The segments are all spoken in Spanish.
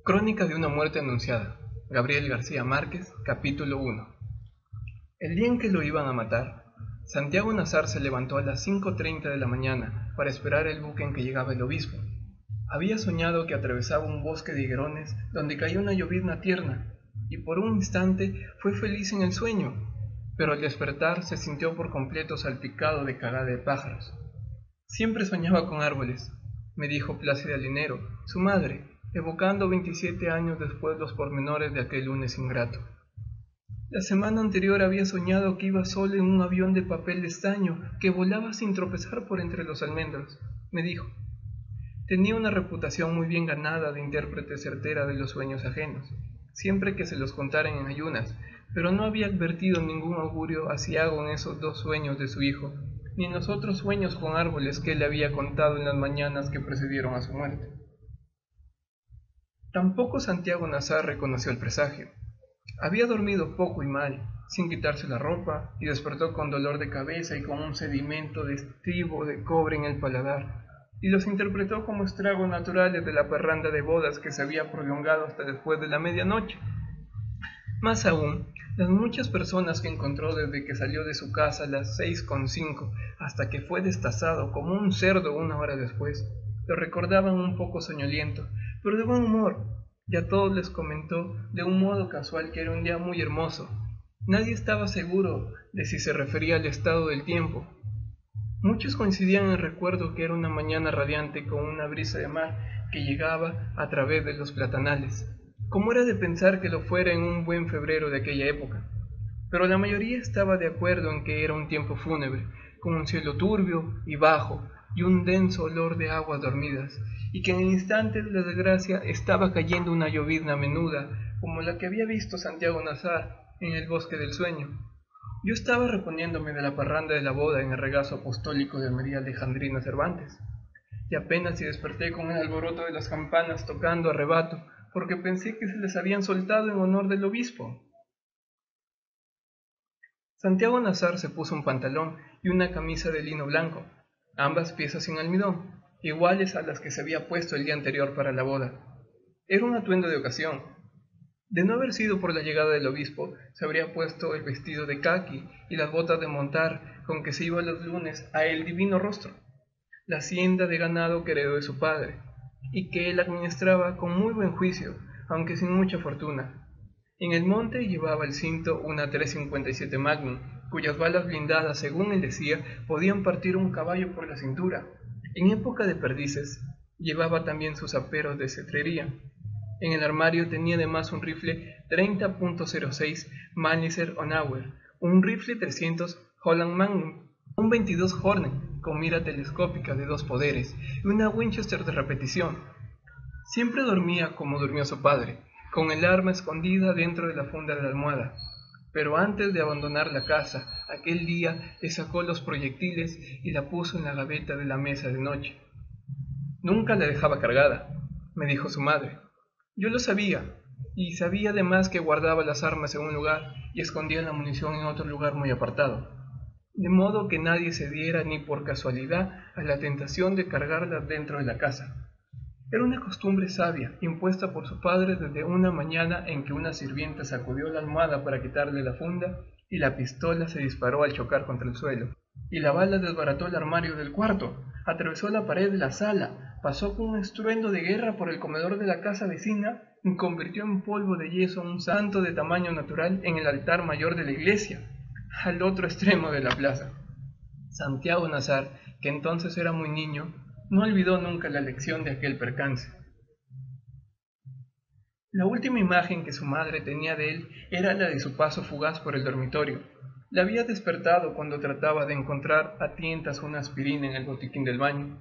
Crónica de una muerte anunciada. Gabriel García Márquez, capítulo 1. El día en que lo iban a matar, Santiago Nazar se levantó a las 5:30 de la mañana para esperar el buque en que llegaba el obispo. Había soñado que atravesaba un bosque de higuerones donde caía una llovizna tierna, y por un instante fue feliz en el sueño, pero al despertar se sintió por completo salpicado de cagada de pájaros. Siempre soñaba con árboles, me dijo Plácida Linero, su madre, evocando 27 años después los pormenores de aquel lunes ingrato. La semana anterior había soñado que iba solo en un avión de papel de estaño que volaba sin tropezar por entre los almendros, me dijo. Tenía una reputación muy bien ganada de intérprete certera de los sueños ajenos, siempre que se los contaran en ayunas, pero no había advertido ningún augurio aciago en esos dos sueños de su hijo, ni en los otros sueños con árboles que él le había contado en las mañanas que precedieron a su muerte. Tampoco Santiago Nazar reconoció el presagio. Había dormido poco y mal, sin quitarse la ropa, y despertó con dolor de cabeza y con un sedimento de estribo de cobre en el paladar, y los interpretó como estragos naturales de la parranda de bodas que se había prolongado hasta después de la medianoche. Más aún, las muchas personas que encontró desde que salió de su casa a las 6:05 hasta que fue destazado como un cerdo una hora después, lo recordaban un poco soñoliento, pero de buen humor, y a todos les comentó de un modo casual que era un día muy hermoso. Nadie estaba seguro de si se refería al estado del tiempo. Muchos coincidían en el recuerdo que era una mañana radiante con una brisa de mar que llegaba a través de los platanales, como era de pensar que lo fuera en un buen febrero de aquella época. Pero la mayoría estaba de acuerdo en que era un tiempo fúnebre, con un cielo turbio y bajo y un denso olor de aguas dormidas, y que en el instante de la desgracia estaba cayendo una llovizna menuda, como la que había visto Santiago Nazar en el bosque del sueño. Yo estaba reponiéndome de la parranda de la boda en el regazo apostólico de María Alejandrina Cervantes, y apenas si desperté con el alboroto de las campanas tocando a rebato, porque pensé que se les habían soltado en honor del obispo. Santiago Nazar se puso un pantalón y una camisa de lino blanco, ambas piezas sin almidón, iguales a las que se había puesto el día anterior para la boda. Era un atuendo de ocasión. De no haber sido por la llegada del obispo, se habría puesto el vestido de caqui y las botas de montar con que se iba los lunes a El Divino Rostro, la hacienda de ganado que heredó de su padre, y que él administraba con muy buen juicio, aunque sin mucha fortuna. En el monte llevaba el cinto una 357 Magnum, cuyas balas blindadas, según él decía, podían partir un caballo por la cintura. En época de perdices, llevaba también sus aperos de cetrería. En el armario tenía además un rifle 30.06 Mauser Honauer, un rifle 300 Holland Magnum, un 22 Hornet con mira telescópica de 2 poderes y una Winchester de repetición. Siempre dormía como durmió su padre, con el arma escondida dentro de la funda de la almohada. Pero antes de abandonar la casa, aquel día le sacó los proyectiles y la puso en la gaveta de la mesa de noche. Nunca la dejaba cargada, me dijo su madre. Yo lo sabía, y sabía además que guardaba las armas en un lugar y escondía la munición en otro lugar muy apartado, de modo que nadie se diera ni por casualidad a la tentación de cargarlas dentro de la casa. Era una costumbre sabia, impuesta por su padre desde una mañana en que una sirvienta sacudió la almohada para quitarle la funda y la pistola se disparó al chocar contra el suelo, y la bala desbarató el armario del cuarto, atravesó la pared de la sala, pasó con un estruendo de guerra por el comedor de la casa vecina y convirtió en polvo de yeso un santo de tamaño natural en el altar mayor de la iglesia, al otro extremo de la plaza. Santiago Nazar, que entonces era muy niño, no olvidó nunca la lección de aquel percance. La última imagen que su madre tenía de él era la de su paso fugaz por el dormitorio. La había despertado cuando trataba de encontrar a tientas una aspirina en el botiquín del baño,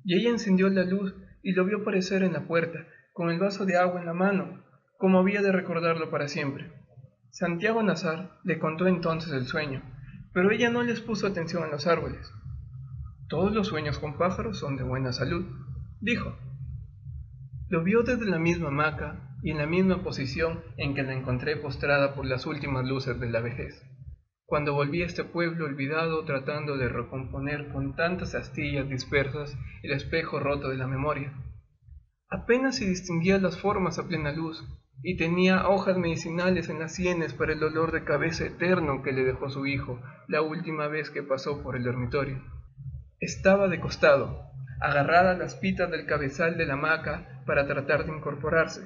y ella encendió la luz y lo vio aparecer en la puerta, con el vaso de agua en la mano, como había de recordarlo para siempre. Santiago Nazar le contó entonces el sueño, pero ella no les puso atención a los árboles. Todos los sueños con pájaros son de buena salud, dijo. Lo vio desde la misma hamaca y en la misma posición en que la encontré postrada por las últimas luces de la vejez, cuando volví a este pueblo olvidado tratando de recomponer con tantas astillas dispersas el espejo roto de la memoria. Apenas se distinguían las formas a plena luz, y tenía hojas medicinales en las sienes para el dolor de cabeza eterno que le dejó su hijo la última vez que pasó por el dormitorio. Estaba de costado, agarrada a las pitas del cabezal de la hamaca para tratar de incorporarse,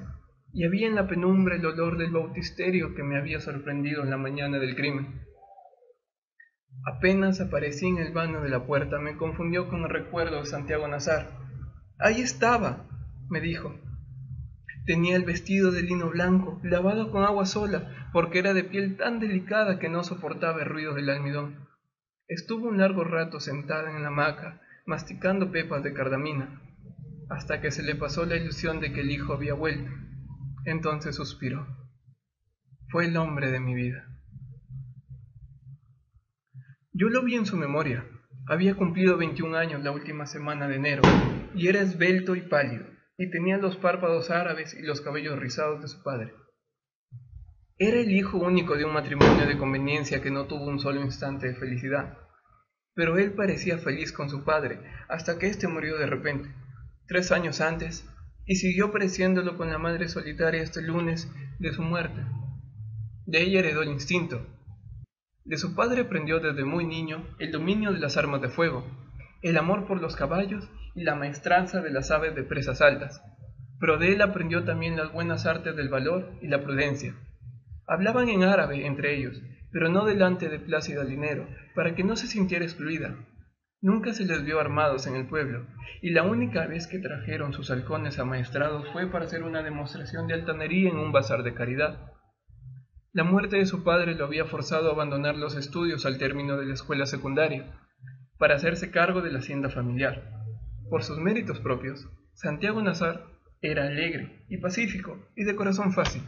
y había en la penumbra el olor del bautisterio que me había sorprendido en la mañana del crimen. Apenas aparecí en el vano de la puerta, me confundió con el recuerdo de Santiago Nazar. «Ahí estaba», me dijo. Tenía el vestido de lino blanco, lavado con agua sola, porque era de piel tan delicada que no soportaba el ruido del almidón. Estuvo un largo rato sentada en la hamaca, masticando pepas de cardamina, hasta que se le pasó la ilusión de que el hijo había vuelto. Entonces suspiró. Fue el hombre de mi vida. Yo lo vi en su memoria. Había cumplido 21 años la última semana de enero, y era esbelto y pálido, y tenía los párpados árabes y los cabellos rizados de su padre. Era el hijo único de un matrimonio de conveniencia que no tuvo un solo instante de felicidad, pero él parecía feliz con su padre hasta que éste murió de repente, 3 años antes, y siguió pareciéndolo con la madre solitaria hasta el lunes de su muerte. De ella heredó el instinto. De su padre aprendió desde muy niño el dominio de las armas de fuego, el amor por los caballos y la maestranza de las aves de presas altas, pero de él aprendió también las buenas artes del valor y la prudencia. Hablaban en árabe entre ellos, pero no delante de Plácida Linero, para que no se sintiera excluida. Nunca se les vio armados en el pueblo, y la única vez que trajeron sus halcones amaestrados fue para hacer una demostración de altanería en un bazar de caridad. La muerte de su padre lo había forzado a abandonar los estudios al término de la escuela secundaria, para hacerse cargo de la hacienda familiar. Por sus méritos propios, Santiago Nazar era alegre y pacífico y de corazón fácil.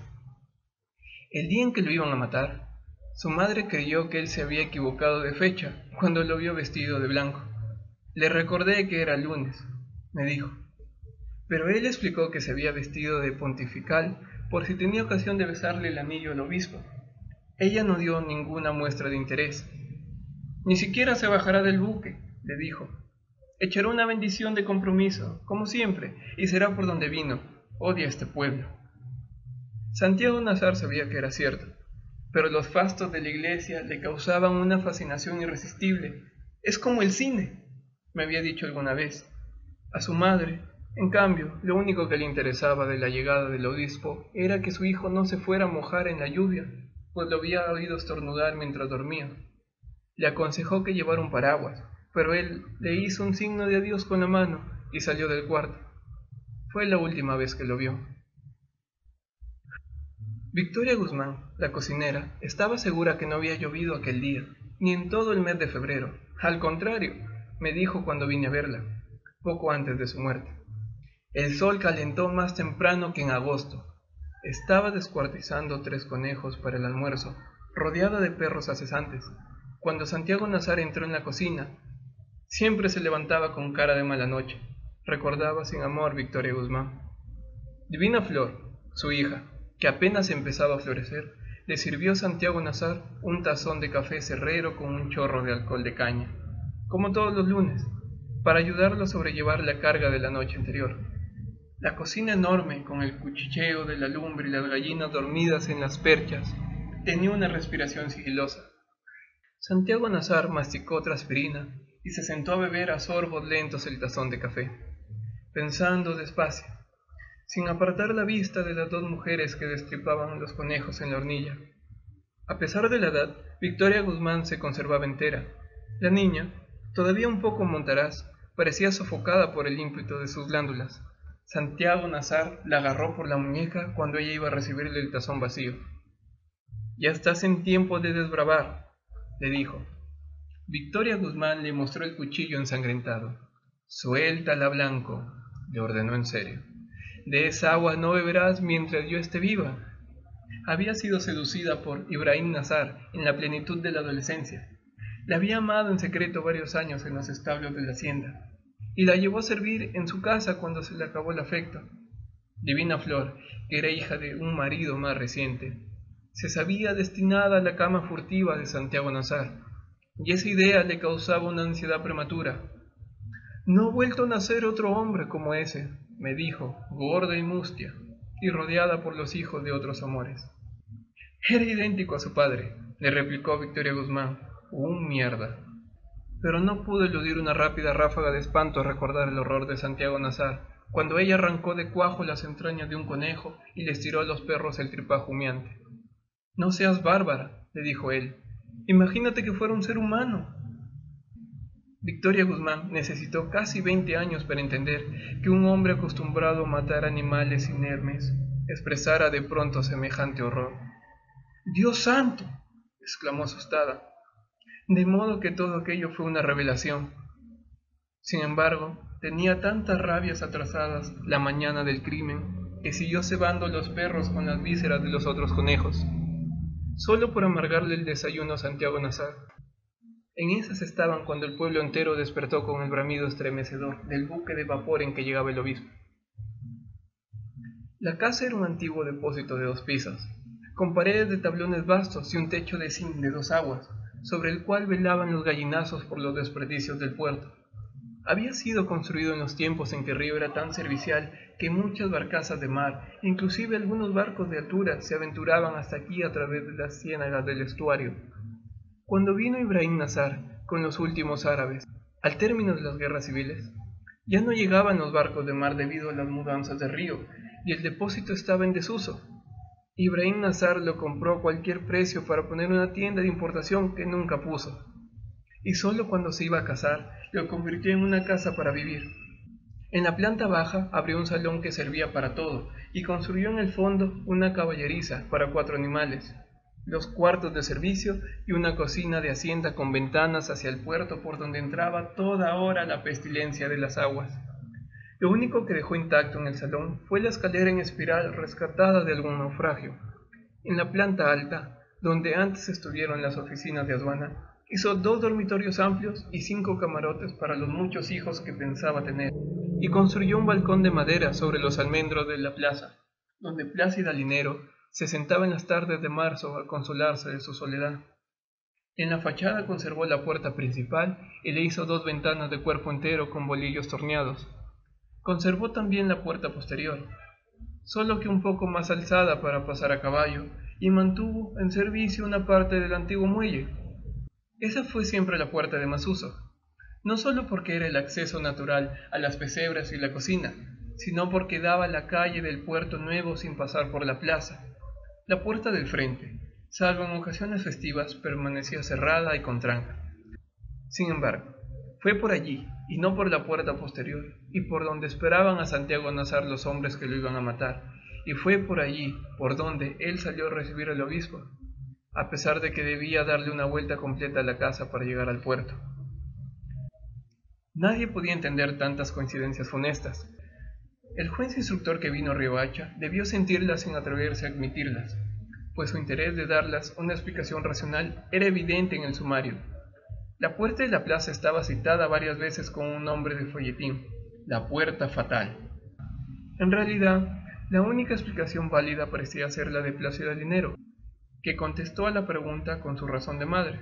El día en que lo iban a matar, su madre creyó que él se había equivocado de fecha cuando lo vio vestido de blanco. Le recordé que era lunes, me dijo, pero él explicó que se había vestido de pontifical por si tenía ocasión de besarle el anillo al obispo. Ella no dio ninguna muestra de interés. Ni siquiera se bajará del buque, le dijo. Echará una bendición de compromiso, como siempre, y será por donde vino. Odia este pueblo. Santiago Nazar sabía que era cierto, pero los fastos de la iglesia le causaban una fascinación irresistible. Es como el cine, me había dicho alguna vez. A su madre, en cambio, lo único que le interesaba de la llegada del obispo era que su hijo no se fuera a mojar en la lluvia, pues lo había oído estornudar mientras dormía. Le aconsejó que llevara un paraguas, pero él le hizo un signo de adiós con la mano y salió del cuarto. Fue la última vez que lo vio. Victoria Guzmán, la cocinera, estaba segura que no había llovido aquel día, ni en todo el mes de febrero. Al contrario, me dijo cuando vine a verla, poco antes de su muerte. El sol calentó más temprano que en agosto. Estaba descuartizando 3 conejos para el almuerzo, rodeada de perros acesantes. Cuando Santiago Nazar entró en la cocina, siempre se levantaba con cara de mala noche. Recordaba sin amor Victoria Guzmán. Divina Flor, su hija, que apenas empezaba a florecer, le sirvió a Santiago Nazar un tazón de café cerrero con un chorro de alcohol de caña, como todos los lunes, para ayudarlo a sobrellevar la carga de la noche anterior. La cocina enorme, con el cuchicheo de la lumbre y las gallinas dormidas en las perchas, tenía una respiración sigilosa. Santiago Nazar masticó otra aspirina y se sentó a beber a sorbos lentos el tazón de café, pensando despacio, sin apartar la vista de las 2 mujeres que destripaban los conejos en la hornilla. A pesar de la edad, Victoria Guzmán se conservaba entera. La niña, todavía un poco montaraz, parecía sofocada por el ímpetu de sus glándulas. Santiago Nazar la agarró por la muñeca cuando ella iba a recibirle el tazón vacío. «Ya estás en tiempo de desbravar», le dijo. Victoria Guzmán le mostró el cuchillo ensangrentado. «Suéltala, Blanco», le ordenó en serio. «De esa agua no beberás mientras yo esté viva». Había sido seducida por Ibrahim Nazar en la plenitud de la adolescencia. La había amado en secreto varios años en los establos de la hacienda, y la llevó a servir en su casa cuando se le acabó el afecto. Divina Flor, que era hija de un marido más reciente, se sabía destinada a la cama furtiva de Santiago Nazar, y esa idea le causaba una ansiedad prematura. «No ha vuelto a nacer otro hombre como ese», me dijo, gorda y mustia, y rodeada por los hijos de otros amores. Era idéntico a su padre, le replicó Victoria Guzmán, un mierda. Pero no pudo eludir una rápida ráfaga de espanto al recordar el horror de Santiago Nazar, cuando ella arrancó de cuajo las entrañas de un conejo y les tiró a los perros el tripajo humeante. No seas bárbara, le dijo él. Imagínate que fuera un ser humano. Victoria Guzmán necesitó casi 20 años para entender que un hombre acostumbrado a matar animales inermes expresara de pronto semejante horror. ¡Dios santo!, exclamó asustada. De modo que todo aquello fue una revelación. Sin embargo, tenía tantas rabias atrasadas la mañana del crimen que siguió cebando los perros con las vísceras de los otros conejos, solo por amargarle el desayuno a Santiago Nazar. En esas estaban cuando el pueblo entero despertó con el bramido estremecedor del buque de vapor en que llegaba el obispo. La casa era un antiguo depósito de 2 pisos, con paredes de tablones vastos y un techo de zinc de 2 aguas, sobre el cual velaban los gallinazos por los desperdicios del puerto. Había sido construido en los tiempos en que el río era tan servicial que muchas barcazas de mar, inclusive algunos barcos de altura, se aventuraban hasta aquí a través de las ciénagas del estuario. Cuando vino Ibrahim Nazar con los últimos árabes, al término de las guerras civiles, ya no llegaban los barcos de mar debido a las mudanzas del río, y el depósito estaba en desuso. Ibrahim Nazar lo compró a cualquier precio para poner una tienda de importación que nunca puso, y solo cuando se iba a casar lo convirtió en una casa para vivir. En la planta baja abrió un salón que servía para todo, y construyó en el fondo una caballeriza para 4 animales, 2 cuartos de servicio y una cocina de hacienda con ventanas hacia el puerto por donde entraba toda hora la pestilencia de las aguas. Lo único que dejó intacto en el salón fue la escalera en espiral rescatada de algún naufragio. En la planta alta, donde antes estuvieron las oficinas de aduana, hizo 2 dormitorios amplios y 5 camarotes para los muchos hijos que pensaba tener, y construyó un balcón de madera sobre los almendros de la plaza, donde Plácida Linero se sentaba en las tardes de marzo a consolarse de su soledad. En la fachada conservó la puerta principal y le hizo 2 ventanas de cuerpo entero con bolillos torneados. Conservó también la puerta posterior, solo que un poco más alzada para pasar a caballo, y mantuvo en servicio una parte del antiguo muelle. Esa fue siempre la puerta de más uso, no solo porque era el acceso natural a las pesebres y la cocina, sino porque daba a la calle del Puerto Nuevo sin pasar por la plaza. La puerta del frente, salvo en ocasiones festivas, permanecía cerrada y con tranca. Sin embargo, fue por allí, y no por la puerta posterior, y por donde esperaban a Santiago Nazar los hombres que lo iban a matar, y fue por allí por donde él salió a recibir al obispo, a pesar de que debía darle una vuelta completa a la casa para llegar al puerto. Nadie podía entender tantas coincidencias funestas. El juez instructor que vino a Riohacha debió sentirlas sin atreverse a admitirlas, pues su interés de darlas una explicación racional era evidente en el sumario. La puerta de la plaza estaba citada varias veces con un nombre de folletín, la puerta fatal. En realidad, la única explicación válida parecía ser la de Plácida Linero, que contestó a la pregunta con su razón de madre.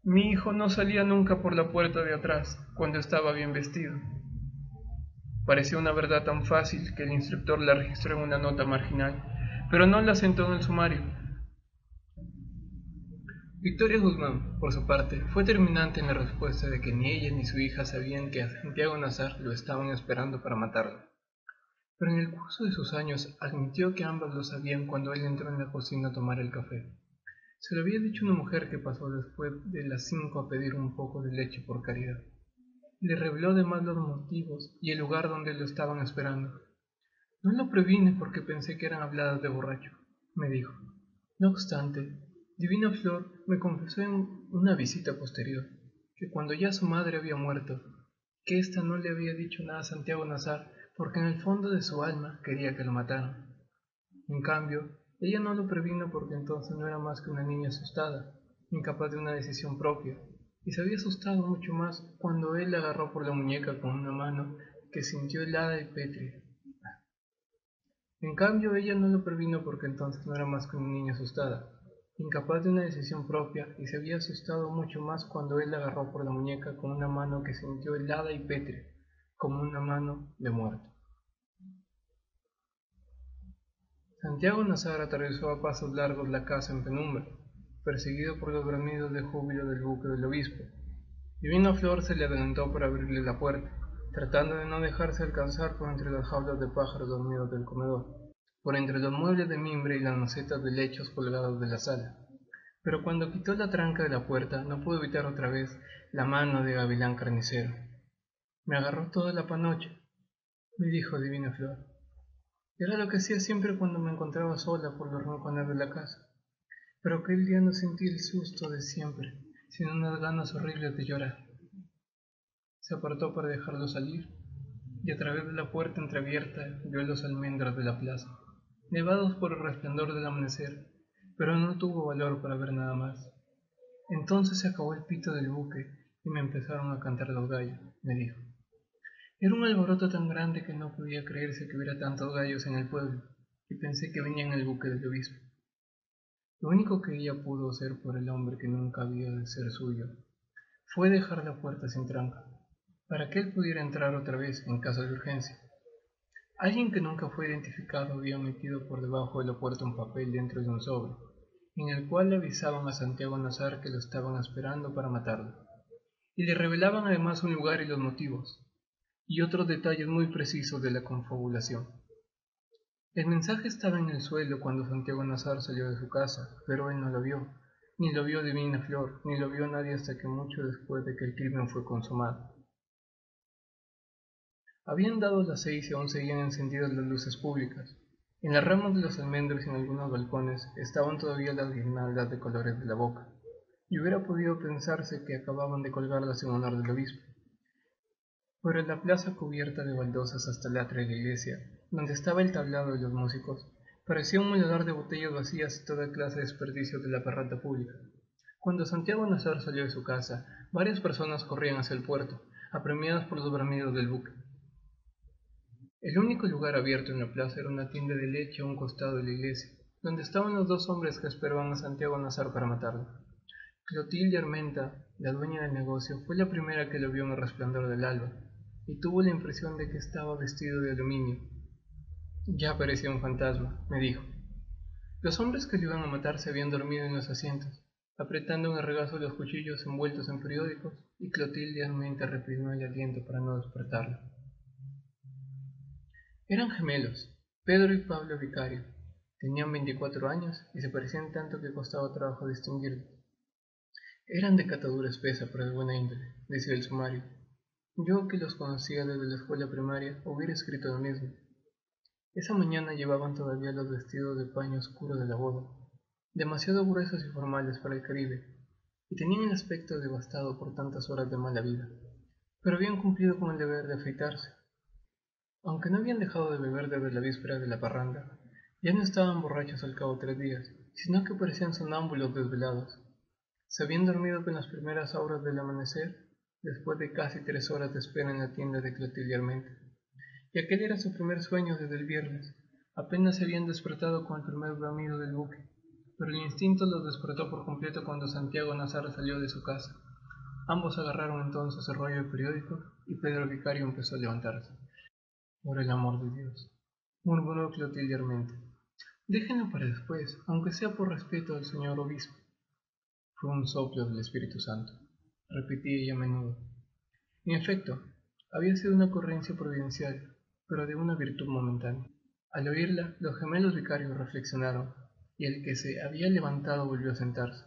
Mi hijo no salía nunca por la puerta de atrás cuando estaba bien vestido. Pareció una verdad tan fácil que el instructor la registró en una nota marginal, pero no la asentó en el sumario. Victoria Guzmán, por su parte, fue terminante en la respuesta de que ni ella ni su hija sabían que a Santiago Nazar lo estaban esperando para matarlo. Pero en el curso de sus años admitió que ambas lo sabían cuando él entró en la cocina a tomar el café. Se lo había dicho una mujer que pasó después de las 5 a pedir un poco de leche por caridad. Le reveló además los motivos y el lugar donde lo estaban esperando. No lo previne porque pensé que eran habladas de borracho, me dijo. No obstante, Divina Flor me confesó en una visita posterior que cuando ya su madre había muerto, que ésta no le había dicho nada a Santiago Nazar porque en el fondo de su alma quería que lo mataran. En cambio, ella no lo previno porque entonces no era más que una niña asustada, incapaz de una decisión propia, y se había asustado mucho más cuando él la agarró por la muñeca con una mano que sintió helada y pétrea. En cambio, ella no lo previno porque entonces no era más que una niña asustada, incapaz de una decisión propia, y se había asustado mucho más cuando él la agarró por la muñeca con una mano que sintió helada y pétrea, como una mano de muerto. Santiago Nazar atravesó a pasos largos la casa en penumbra, perseguido por los bramidos de júbilo del buque del obispo. Divina Flor se le adelantó para abrirle la puerta, tratando de no dejarse alcanzar por entre las jaulas de pájaros dormidos del comedor, por entre los muebles de mimbre y las macetas de lechos colgados de la sala. Pero cuando quitó la tranca de la puerta, no pudo evitar otra vez la mano de Gavilán Carnicero. Me agarró toda la panocha, me dijo Divina Flor. Era lo que hacía siempre cuando me encontraba sola por los rincones de la casa. Pero aquel día no sentí el susto de siempre, sino unas ganas horribles de llorar. Se apartó para dejarlo salir, y a través de la puerta entreabierta vio los almendros de la plaza, nevados por el resplandor del amanecer, pero no tuvo valor para ver nada más. Entonces se acabó el pito del buque y me empezaron a cantar los gallos, me dijo. Era un alboroto tan grande que no podía creerse que hubiera tantos gallos en el pueblo, y pensé que venía en el buque del obispo. Lo único que ella pudo hacer por el hombre que nunca había de ser suyo fue dejar la puerta sin tranca, para que él pudiera entrar otra vez en caso de urgencia. Alguien que nunca fue identificado había metido por debajo de la puerta un papel dentro de un sobre, en el cual le avisaban a Santiago Nazar que lo estaban esperando para matarlo, y le revelaban además un lugar y los motivos, y otros detalles muy precisos de la confabulación. El mensaje estaba en el suelo cuando Santiago Nazar salió de su casa, pero él no lo vio, ni lo vio Divina Flor, ni lo vio nadie hasta que mucho después de que el crimen fue consumado. Habían dado las 6 y aún seguían encendidas las luces públicas. En las ramas de los almendros y en algunos balcones estaban todavía las guirnaldas de colores de la boca, y hubiera podido pensarse que acababan de colgarlas en honor del obispo. Pero en la plaza cubierta de baldosas hasta el atrio de la iglesia, donde estaba el tablado de los músicos, parecía un muladar de botellas vacías y toda clase de desperdicios de la parranda pública. Cuando Santiago Nazar salió de su casa, varias personas corrían hacia el puerto, apremiadas por los bramidos del buque. El único lugar abierto en la plaza era una tienda de leche a un costado de la iglesia, donde estaban los dos hombres que esperaban a Santiago Nazar para matarlo. Clotilde Armenta, la dueña del negocio, fue la primera que lo vio en el resplandor del alba, y tuvo la impresión de que estaba vestido de aluminio. Ya parecía un fantasma, me dijo. Los hombres que lo iban a matar se habían dormido en los asientos, apretando en el regazo los cuchillos envueltos en periódicos, y Clotilde Armenta reprimió el aliento para no despertarlo. Eran gemelos, Pedro y Pablo Vicario. Tenían 24 años y se parecían tanto que costaba trabajo distinguirlos. Eran de catadura espesa pero de buena índole, decía el sumario. Yo, que los conocía desde la escuela primaria, hubiera escrito lo mismo. Esa mañana llevaban todavía los vestidos de paño oscuro de la boda, demasiado gruesos y formales para el Caribe, y tenían el aspecto devastado por tantas horas de mala vida, pero habían cumplido con el deber de afeitarse. Aunque no habían dejado de beber desde la víspera de la parranda, ya no estaban borrachos al cabo de 3 días, sino que parecían sonámbulos desvelados. Se habían dormido con las primeras auras del amanecer, después de casi 3 horas de espera en la tienda de Clotilde Armenta. Y aquel era su primer sueño desde el viernes. Apenas se habían despertado con el primer bramido del buque, pero el instinto los despertó por completo cuando Santiago Nazar salió de su casa. Ambos agarraron entonces el rollo de periódico y Pedro Vicario empezó a levantarse. Por el amor de Dios, murmuró Clotilde Armenta. Déjenlo para después, aunque sea por respeto al señor obispo. Fue un soplo del Espíritu Santo, repetía ella a menudo. En efecto, había sido una ocurrencia providencial, pero de una virtud momentánea. Al oírla, los gemelos vicarios reflexionaron, y el que se había levantado volvió a sentarse.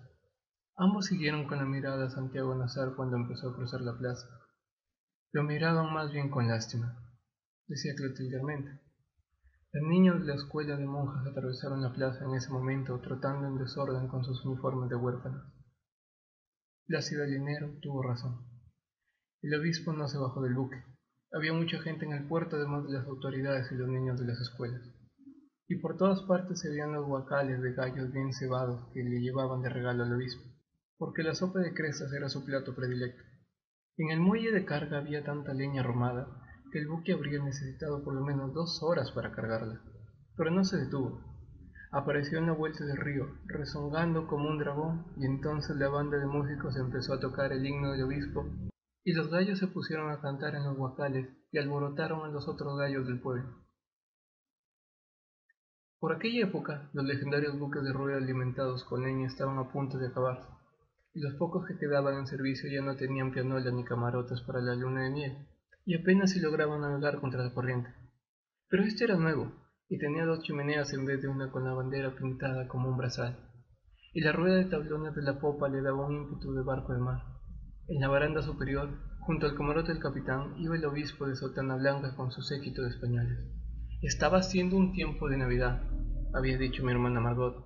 Ambos siguieron con la mirada a Santiago Nazar cuando empezó a cruzar la plaza. Lo miraban más bien con lástima, decía Clotilde Armenta. Los niños de la escuela de monjas atravesaron la plaza en ese momento, trotando en desorden con sus uniformes de huérfanos. Plácido Linero tuvo razón. El obispo no se bajó del buque. Había mucha gente en el puerto, además de las autoridades y los niños de las escuelas. Y por todas partes se veían los guacales de gallos bien cebados que le llevaban de regalo al obispo, porque la sopa de crestas era su plato predilecto. En el muelle de carga había tanta leña arrumada que el buque habría necesitado por lo menos 2 horas para cargarla. Pero no se detuvo. Apareció en la vuelta del río, rezongando como un dragón, y entonces la banda de músicos empezó a tocar el himno del obispo, y los gallos se pusieron a cantar en los guacales y alborotaron a los otros gallos del pueblo. Por aquella época, los legendarios buques de rueda alimentados con leña estaban a punto de acabarse, y los pocos que quedaban en servicio ya no tenían pianola ni camarotes para la luna de miel, y apenas si lograban navegar contra la corriente. Pero este era nuevo, y tenía dos chimeneas en vez de una con la bandera pintada como un brazal, y la rueda de tablones de la popa le daba un ímpetu de barco de mar. En la baranda superior, junto al camarote del capitán, iba el obispo de sotana blanca con su séquito de españoles. Estaba siendo un tiempo de Navidad, había dicho mi hermana Margot.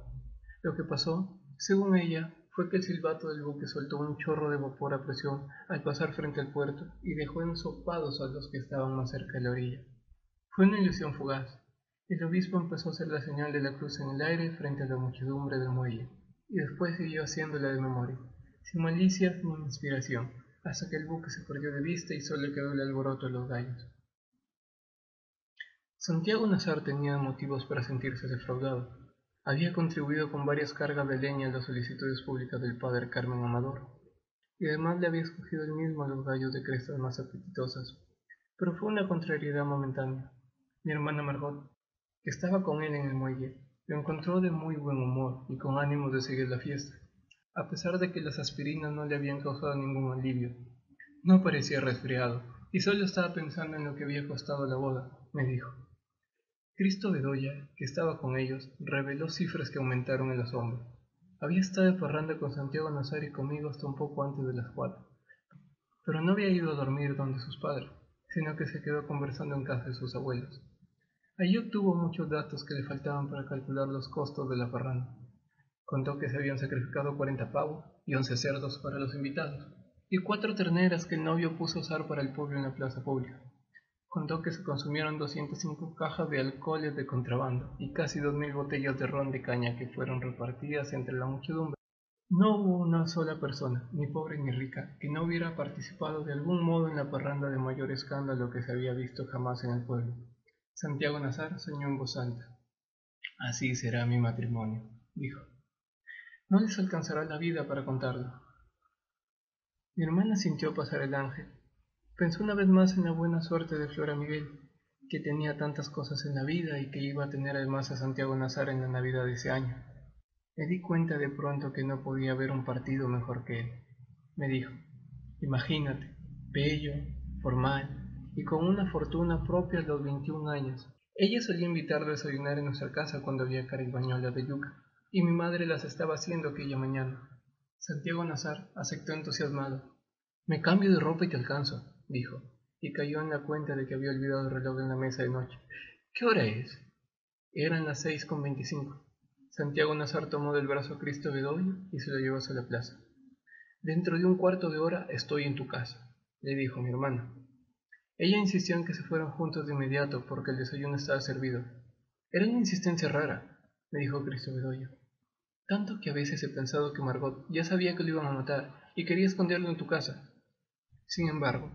Lo que pasó, según ella, fue que el silbato del buque soltó un chorro de vapor a presión al pasar frente al puerto y dejó ensopados a los que estaban más cerca de la orilla. Fue una ilusión fugaz. El obispo empezó a hacer la señal de la cruz en el aire frente a la muchedumbre del muelle, y después siguió haciéndola de memoria, sin malicia ni inspiración, hasta que el buque se perdió de vista y solo quedó el alboroto de los gallos. Santiago Nazar tenía motivos para sentirse defraudado. Había contribuido con varias cargas de leña a las solicitudes públicas del padre Carmen Amador, y además le había escogido él mismo a los gallos de crestas más apetitosas. Pero fue una contrariedad momentánea. Mi hermana Margot, que estaba con él en el muelle, lo encontró de muy buen humor y con ánimo de seguir la fiesta, a pesar de que las aspirinas no le habían causado ningún alivio. No parecía resfriado, y solo estaba pensando en lo que había costado la boda, me dijo. Cristo Bedoya, que estaba con ellos, reveló cifras que aumentaron el asombro. Había estado de parranda con Santiago Nazar y conmigo hasta un poco antes de las 4, pero no había ido a dormir donde sus padres, sino que se quedó conversando en casa de sus abuelos. Allí obtuvo muchos datos que le faltaban para calcular los costos de la parranda. Contó que se habían sacrificado 40 pavos y 11 cerdos para los invitados, y 4 terneras que el novio puso a asar para el pueblo en la plaza pública. Contó que se consumieron 205 cajas de alcoholes de contrabando y casi 2000 botellas de ron de caña que fueron repartidas entre la muchedumbre. No hubo una sola persona, ni pobre ni rica, que no hubiera participado de algún modo en la parranda de mayor escándalo que se había visto jamás en el pueblo. Santiago Nazar soñó en voz alta. Así será mi matrimonio, dijo. No les alcanzará la vida para contarlo. Mi hermana sintió pasar el ángel. Pensó una vez más en la buena suerte de Flora Miguel, que tenía tantas cosas en la vida y que iba a tener además a Santiago Nazar en la Navidad de ese año. Me di cuenta de pronto que no podía haber un partido mejor que él. Me dijo, imagínate, bello, formal y con una fortuna propia a los 21 años. Ella solía invitarlo a desayunar en nuestra casa cuando había caribañolas de yuca, y mi madre las estaba haciendo aquella mañana. Santiago Nazar aceptó entusiasmado. Me cambio de ropa y te alcanzo, dijo, y cayó en la cuenta de que había olvidado el reloj en la mesa de noche. ¿Qué hora es? Eran las 6:25. Santiago Nazar tomó del brazo a Cristo Bedoya y se lo llevó hacia la plaza. Dentro de un cuarto de hora estoy en tu casa, le dijo mi hermana. Ella insistió en que se fueran juntos de inmediato porque el desayuno estaba servido. Era una insistencia rara, me dijo Cristo Bedoya. Tanto que a veces he pensado que Margot ya sabía que lo iban a matar y quería esconderlo en tu casa. Sin embargo,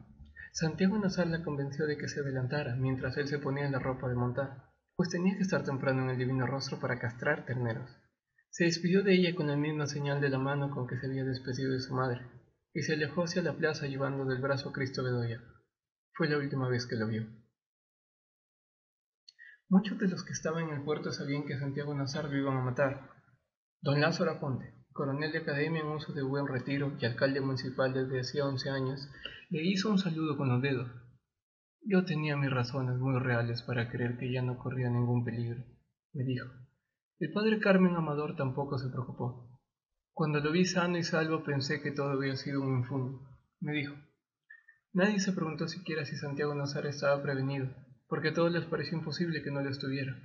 Santiago Nazar la convenció de que se adelantara mientras él se ponía la ropa de montar, pues tenía que estar temprano en el divino rostro para castrar terneros. Se despidió de ella con la misma señal de la mano con que se había despedido de su madre, y se alejó hacia la plaza llevando del brazo a Cristo Bedoya. Fue la última vez que lo vio. Muchos de los que estaban en el puerto sabían que a Santiago Nazar lo iban a matar. Don Lázaro Aponte, coronel de academia en uso de buen retiro y alcalde municipal desde hacía 11 años, le hizo un saludo con los dedos. Yo tenía mis razones muy reales para creer que ya no corría ningún peligro, me dijo. El padre Carmen Amador tampoco se preocupó. Cuando lo vi sano y salvo pensé que todo había sido un infundio, me dijo. Nadie se preguntó siquiera si Santiago Nazar estaba prevenido, porque a todos les pareció imposible que no lo estuviera.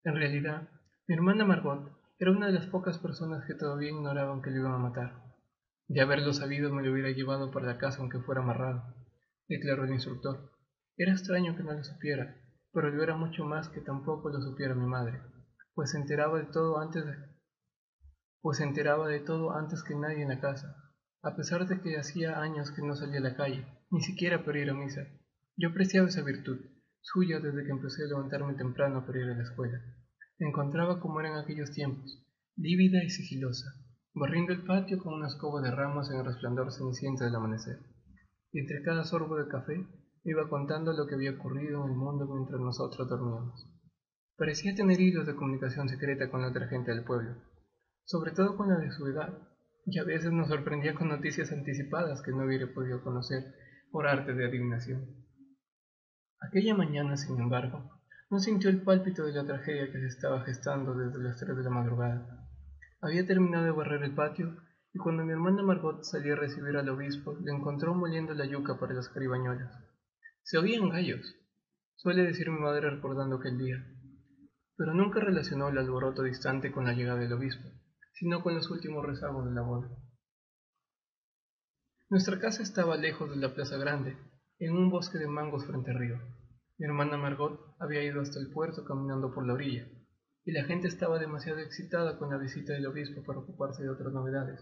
En realidad, mi hermana Margot era una de las pocas personas que todavía ignoraban que lo iban a matar. De haberlo sabido me lo hubiera llevado para la casa aunque fuera amarrado, declaró el instructor. Era extraño que no lo supiera, pero lo era mucho más que tampoco lo supiera mi madre, pues se enteraba de todo antes que nadie en la casa, a pesar de que hacía años que no salía a la calle, ni siquiera para ir a misa. Yo apreciaba esa virtud suya desde que empecé a levantarme temprano para ir a la escuela. Me encontraba como era en aquellos tiempos, lívida y sigilosa, barriendo el patio con una escoba de ramas en el resplandor ceniciento del amanecer. Y entre cada sorbo de café me iba contando lo que había ocurrido en el mundo mientras nosotros dormíamos. Parecía tener hilos de comunicación secreta con la otra gente del pueblo, sobre todo con la de su edad, y a veces nos sorprendía con noticias anticipadas que no hubiera podido conocer por arte de adivinación. Aquella mañana, sin embargo, no sintió el pálpito de la tragedia que se estaba gestando desde las 3 de la madrugada. Había terminado de barrer el patio, y cuando mi hermana Margot salía a recibir al obispo, le encontró moliendo la yuca para las caribañolas. Se oían gallos, suele decir mi madre recordando aquel día, pero nunca relacionó el alboroto distante con la llegada del obispo, sino con los últimos rezagos de la boda. Nuestra casa estaba lejos de la plaza grande, en un bosque de mangos frente al río. Mi hermana Margot había ido hasta el puerto caminando por la orilla, y la gente estaba demasiado excitada con la visita del obispo para ocuparse de otras novedades.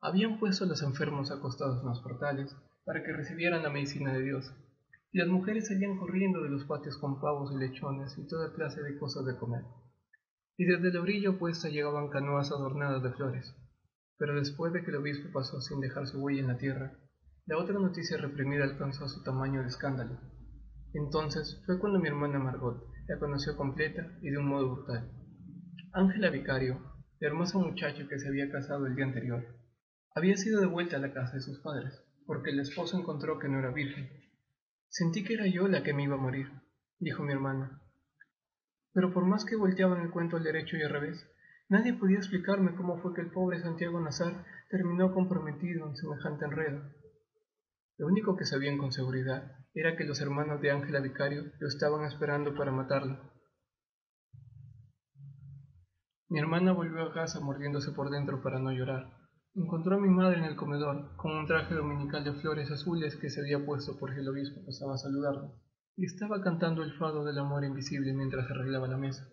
Habían puesto a los enfermos acostados en los portales para que recibieran la medicina de Dios, y las mujeres salían corriendo de los patios con pavos y lechones y toda clase de cosas de comer. Y desde la orilla opuesta llegaban canoas adornadas de flores. Pero después de que el obispo pasó sin dejar su huella en la tierra, la otra noticia reprimida alcanzó su tamaño de escándalo. Entonces fue cuando mi hermana Margot la conoció completa y de un modo brutal. Ángela Vicario, la hermosa muchacha que se había casado el día anterior, había sido devuelta a la casa de sus padres, porque el esposo encontró que no era virgen. Sentí que era yo la que me iba a morir, dijo mi hermana. Pero por más que volteaban el cuento al derecho y al revés, nadie podía explicarme cómo fue que el pobre Santiago Nazar terminó comprometido en semejante enredo. Lo único que sabían con seguridad era que los hermanos de Ángela Vicario lo estaban esperando para matarlo. Mi hermana volvió a casa mordiéndose por dentro para no llorar. Encontró a mi madre en el comedor, con un traje dominical de flores azules que se había puesto porque el obispo pasaba a saludarla, y estaba cantando el fado del amor invisible mientras arreglaba la mesa.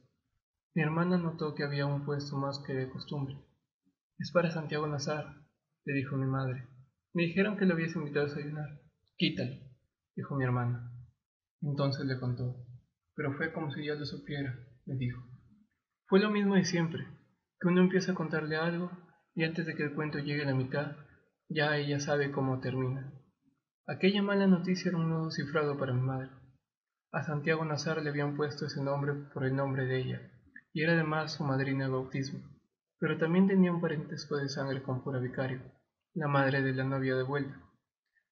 Mi hermana notó que había un puesto más que de costumbre. «Es para Santiago Nazar», le dijo mi madre. «Me dijeron que lo habías invitado a desayunar». «Quítalo», dijo mi hermana. Entonces le contó. «Pero fue como si ya lo supiera», le dijo. Fue lo mismo de siempre, que uno empieza a contarle algo y antes de que el cuento llegue a la mitad, ya ella sabe cómo termina. Aquella mala noticia era un nudo cifrado para mi madre. A Santiago Nazar le habían puesto ese nombre por el nombre de ella, y era además su madrina de bautismo, pero también tenía un parentesco de sangre con Pura Vicario, la madre de la novia de vuelta.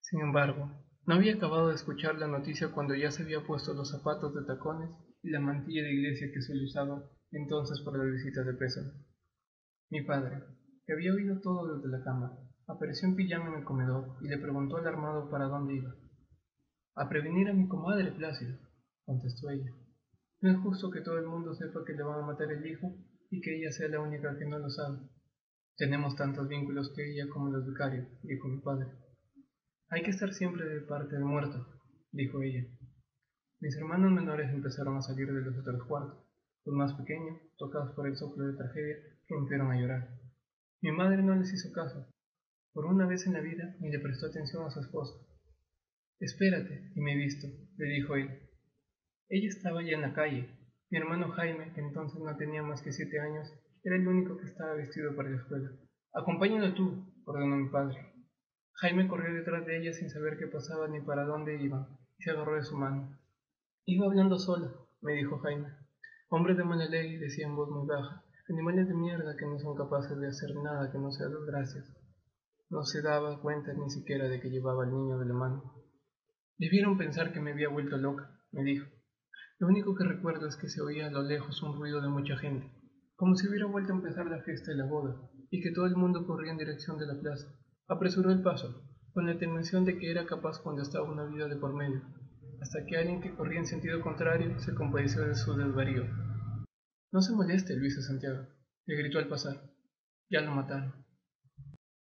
Sin embargo, no había acabado de escuchar la noticia cuando ya se había puesto los zapatos de tacones y la mantilla de iglesia que suele usaba entonces para las visitas de pésame. Mi padre, que había oído todo desde la cama, apareció en pijama en el comedor y le preguntó alarmado para dónde iba. «A prevenir a mi comadre, Plácido», contestó ella. «No es justo que todo el mundo sepa que le van a matar el hijo y que ella sea la única que no lo sabe. Tenemos tantos vínculos que ella como los vicarios», dijo mi padre. «Hay que estar siempre de parte del muerto», dijo ella. Mis hermanos menores empezaron a salir de los otros cuartos. Los más pequeños, tocados por el soplo de tragedia, rompieron a llorar. Mi madre no les hizo caso. Por una vez en la vida ni le prestó atención a su esposa. «Espérate, y me he visto», le dijo él. Ella estaba ya en la calle. Mi hermano Jaime, que entonces no tenía más que 7 años, era el único que estaba vestido para la escuela. «Acompáñalo tú», ordenó mi padre. Jaime corrió detrás de ella sin saber qué pasaba ni para dónde iban, y se agarró de su mano. «Iba hablando sola», me dijo Jaime. «Hombres de mala ley», decía en voz muy baja, «animales de mierda que no son capaces de hacer nada que no sea dar gracias». No se daba cuenta ni siquiera de que llevaba al niño de la mano. «Debieron pensar que me había vuelto loca», me dijo. «Lo único que recuerdo es que se oía a lo lejos un ruido de mucha gente, como si hubiera vuelto a empezar la fiesta de la boda, y que todo el mundo corría en dirección de la plaza. Apresuró el paso, con la tentación de que era capaz cuando estaba una vida de por medio, hasta que alguien que corría en sentido contrario se compadeció de su desvarío. «No se moleste, Luisa Santiago», le gritó al pasar. «Ya lo mataron».